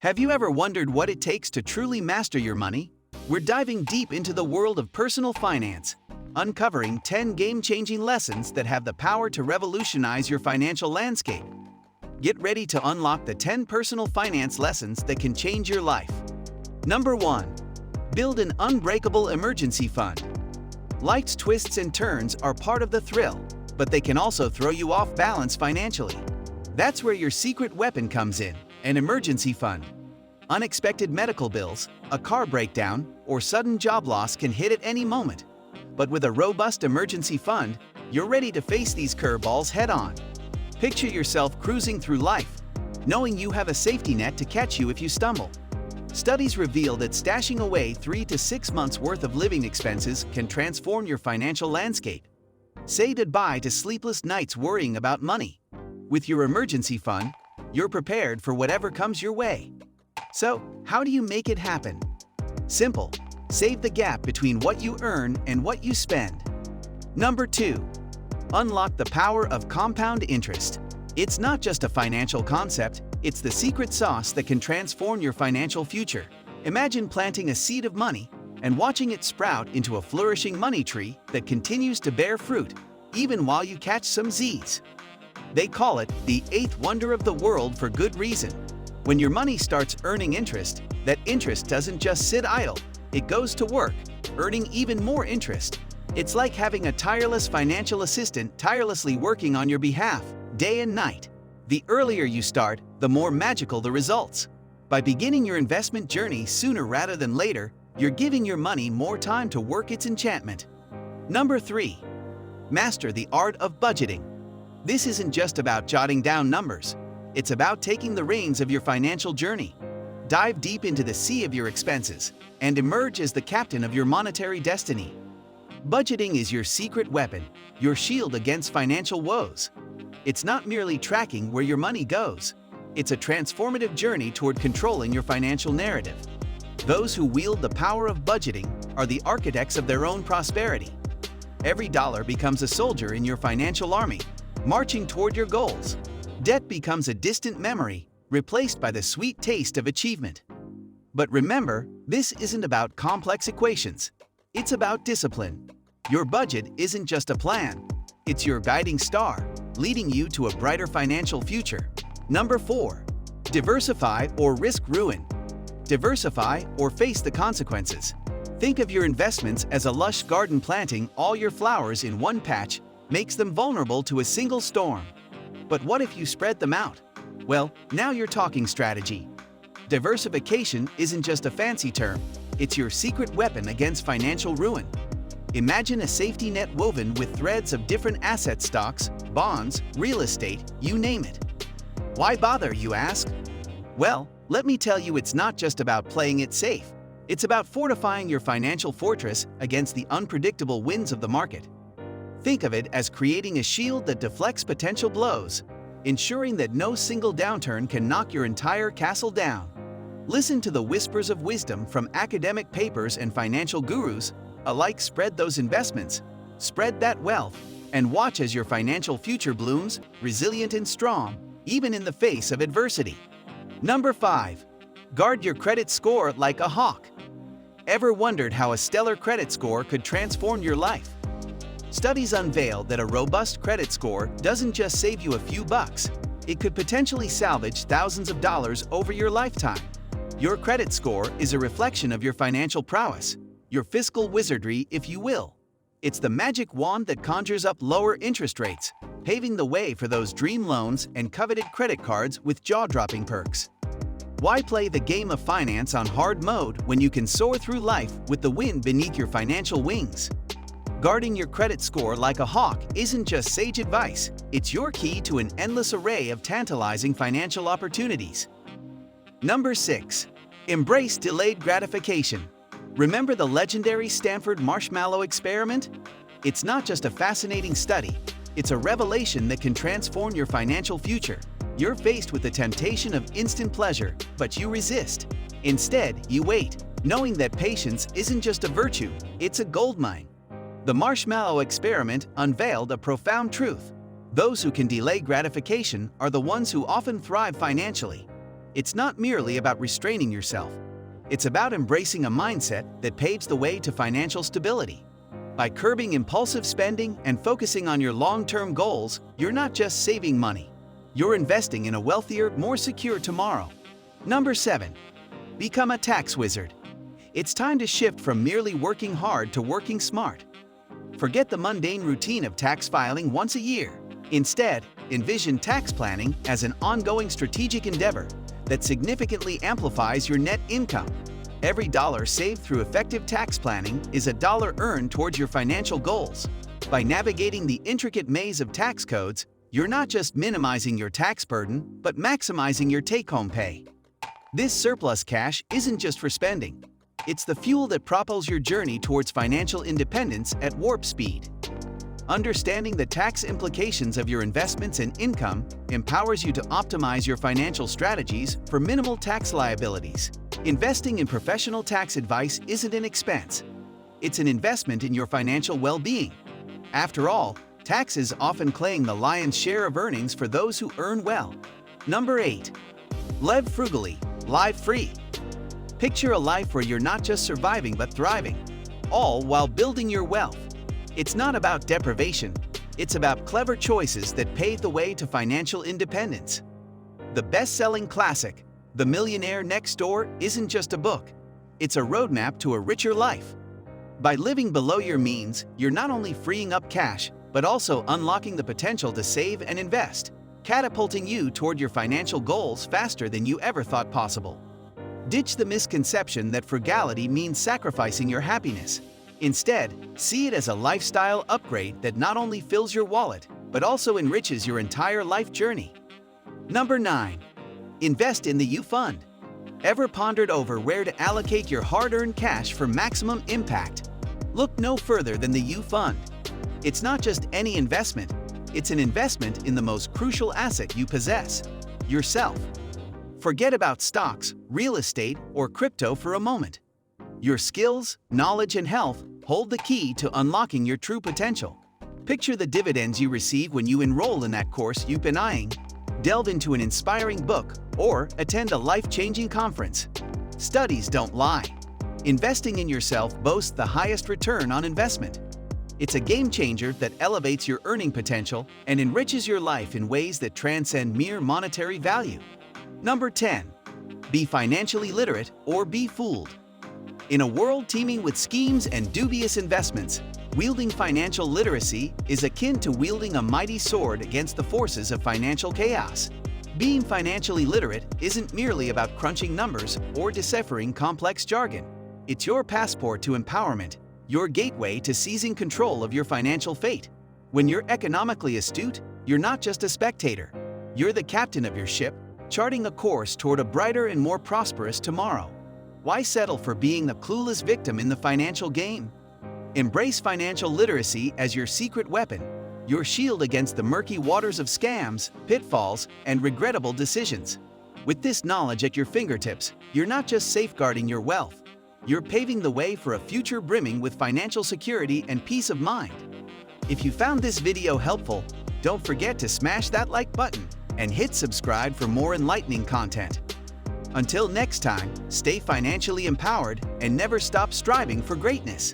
Have you ever wondered what it takes to truly master your money? We're diving deep into the world of personal finance, uncovering 10 game-changing lessons that have the power to revolutionize your financial landscape. Get ready to unlock the 10 personal finance lessons that can change your life. Number 1. Build an unbreakable emergency fund. Life's twists and turns are part of the thrill, but they can also throw you off balance financially. That's where your secret weapon comes in, an emergency fund. Unexpected medical bills, a car breakdown, or sudden job loss can hit at any moment. But with a robust emergency fund, you're ready to face these curveballs head-on. Picture yourself cruising through life, knowing you have a safety net to catch you if you stumble. Studies reveal that stashing away 3 to 6 months' worth of living expenses can transform your financial landscape. Say goodbye to sleepless nights worrying about money. With your emergency fund, you're prepared for whatever comes your way. So, how do you make it happen? Simple. Save the gap between what you earn and what you spend. Number 2. Unlock the power of compound interest. It's not just a financial concept, it's the secret sauce that can transform your financial future. Imagine planting a seed of money and watching it sprout into a flourishing money tree that continues to bear fruit, even while you catch some Z's. They call it the eighth wonder of the world for good reason. When your money starts earning interest, that interest doesn't just sit idle, it goes to work, earning even more interest. It's like having a tireless financial assistant tirelessly working on your behalf, day and night. The earlier you start, the more magical the results. By beginning your investment journey sooner rather than later, you're giving your money more time to work its enchantment. Number 3. Master the art of budgeting. This isn't just about jotting down numbers. It's about taking the reins of your financial journey. Dive deep into the sea of your expenses and emerge as the captain of your monetary destiny. Budgeting is your secret weapon, your shield against financial woes. It's not merely tracking where your money goes. It's a transformative journey toward controlling your financial narrative. Those who wield the power of budgeting are the architects of their own prosperity. Every dollar becomes a soldier in your financial army, marching toward your goals. Debt becomes a distant memory, replaced by the sweet taste of achievement. But remember, this isn't about complex equations. It's about discipline. Your budget isn't just a plan. It's your guiding star, leading you to a brighter financial future. Number 4. Diversify or risk ruin. Diversify or face the consequences. Think of your investments as a lush garden. Planting all your flowers in one patch makes them vulnerable to a single storm. But what if you spread them out? Well, now you're talking strategy. Diversification isn't just a fancy term, it's your secret weapon against financial ruin. Imagine a safety net woven with threads of different asset stocks, bonds, real estate, you name it. Why bother, you ask? Well, let me tell you, it's not just about playing it safe. It's about fortifying your financial fortress against the unpredictable winds of the market. Think of it as creating a shield that deflects potential blows, ensuring that no single downturn can knock your entire castle down. Listen to the whispers of wisdom from academic papers and financial gurus alike. Spread those investments, spread that wealth, and watch as your financial future blooms, resilient and strong, even in the face of adversity. Number 5. Guard your credit score like a hawk. Ever wondered how a stellar credit score could transform your life? Studies unveil that a robust credit score doesn't just save you a few bucks. It could potentially salvage thousands of dollars over your lifetime. Your credit score is a reflection of your financial prowess, your fiscal wizardry, if you will. It's the magic wand that conjures up lower interest rates, paving the way for those dream loans and coveted credit cards with jaw-dropping perks. Why play the game of finance on hard mode when you can soar through life with the wind beneath your financial wings? Guarding your credit score like a hawk isn't just sage advice, it's your key to an endless array of tantalizing financial opportunities. Number 6. Embrace delayed gratification. Remember the legendary Stanford marshmallow experiment? It's not just a fascinating study, it's a revelation that can transform your financial future. You're faced with the temptation of instant pleasure, but you resist. Instead, you wait, knowing that patience isn't just a virtue, it's a goldmine. The marshmallow experiment unveiled a profound truth. Those who can delay gratification are the ones who often thrive financially. It's not merely about restraining yourself. It's about embracing a mindset that paves the way to financial stability. By curbing impulsive spending and focusing on your long-term goals, you're not just saving money. You're investing in a wealthier, more secure tomorrow. Number 7. Become a tax wizard. It's time to shift from merely working hard to working smart. Forget the mundane routine of tax filing once a year. Instead, envision tax planning as an ongoing strategic endeavor that significantly amplifies your net income. Every dollar saved through effective tax planning is a dollar earned towards your financial goals. By navigating the intricate maze of tax codes, you're not just minimizing your tax burden, but maximizing your take-home pay. This surplus cash isn't just for spending. It's the fuel that propels your journey towards financial independence at warp speed. Understanding the tax implications of your investments and income empowers you to optimize your financial strategies for minimal tax liabilities. Investing in professional tax advice isn't an expense. It's an investment in your financial well-being. After all, taxes often claim the lion's share of earnings for those who earn well. Number 8. Live frugally, live free. Picture a life where you're not just surviving but thriving, all while building your wealth. It's not about deprivation, it's about clever choices that pave the way to financial independence. The best-selling classic, The Millionaire Next Door, isn't just a book, it's a roadmap to a richer life. By living below your means, you're not only freeing up cash, but also unlocking the potential to save and invest, catapulting you toward your financial goals faster than you ever thought possible. Ditch the misconception that frugality means sacrificing your happiness. Instead, see it as a lifestyle upgrade that not only fills your wallet, but also enriches your entire life journey. Number 9. Invest in the U Fund. Ever pondered over where to allocate your hard-earned cash for maximum impact? Look no further than the U Fund. It's not just any investment, it's an investment in the most crucial asset you possess, yourself. Forget about stocks, real estate, or crypto for a moment. Your skills, knowledge, and health hold the key to unlocking your true potential. Picture the dividends you receive when you enroll in that course you've been eyeing, delve into an inspiring book, or attend a life-changing conference. Studies don't lie. Investing in yourself boasts the highest return on investment. It's a game changer that elevates your earning potential and enriches your life in ways that transcend mere monetary value. Number 10. Be financially literate or be fooled. In a world teeming with schemes and dubious investments, wielding financial literacy is akin to wielding a mighty sword against the forces of financial chaos. Being financially literate isn't merely about crunching numbers or deciphering complex jargon. It's your passport to empowerment, your gateway to seizing control of your financial fate. When you're economically astute, you're not just a spectator. You're the captain of your ship, charting a course toward a brighter and more prosperous tomorrow. Why settle for being the clueless victim in the financial game? Embrace financial literacy as your secret weapon, your shield against the murky waters of scams, pitfalls, and regrettable decisions. With this knowledge at your fingertips, you're not just safeguarding your wealth, you're paving the way for a future brimming with financial security and peace of mind. If you found this video helpful, don't forget to smash that like button and hit subscribe for more enlightening content. Until next time, stay financially empowered and never stop striving for greatness.